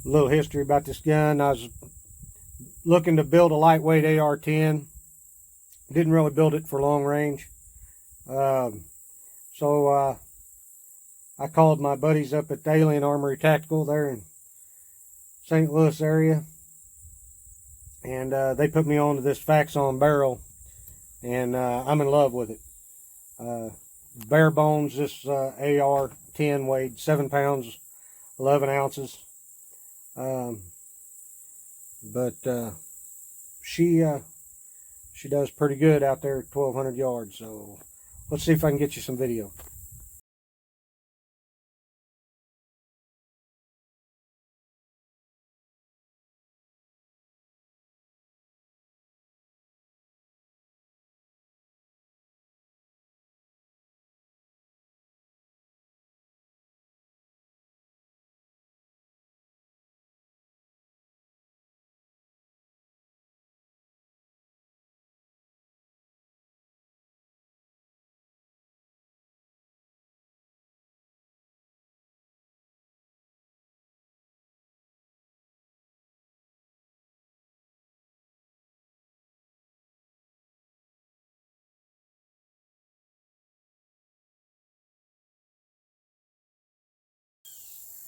A little history about this gun. I was looking to build a lightweight AR10. Didn't really build it for long range. So I called my buddies up at the Alien Armory Tactical there in St. Louis area. And they put me onto this Faxon barrel. And I'm in love with it. Bare bones, this AR10 weighed 7 pounds, 11 ounces. But she does pretty good out there at 1,200 yards. So let's see if I can get you some video.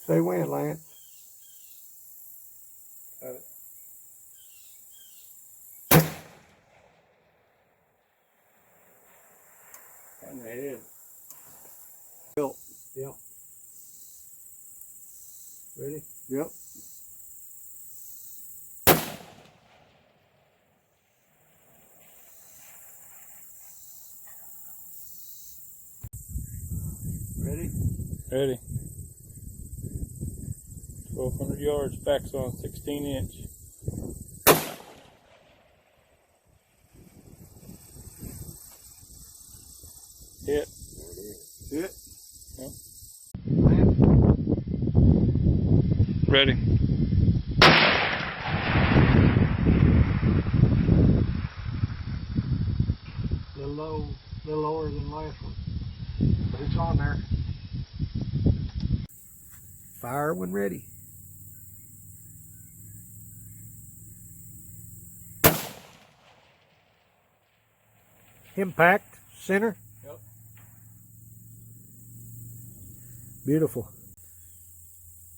Say when, Lance? On the head. Built. Yep. Ready? Yep. Ready? Ready. 1,200 yards, Faxon, 16-inch. Hit. Hit. Yep. Ready. Little lower than last one, but it's on there. Fire when ready. Impact, center. Yep. Beautiful.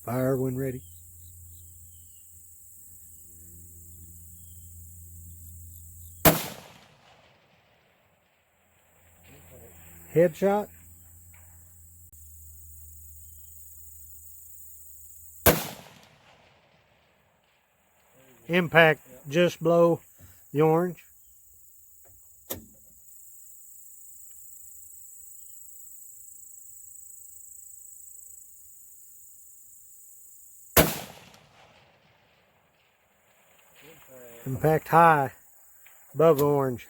Fire when ready. Headshot. Impact just below the orange. Impact high above the orange.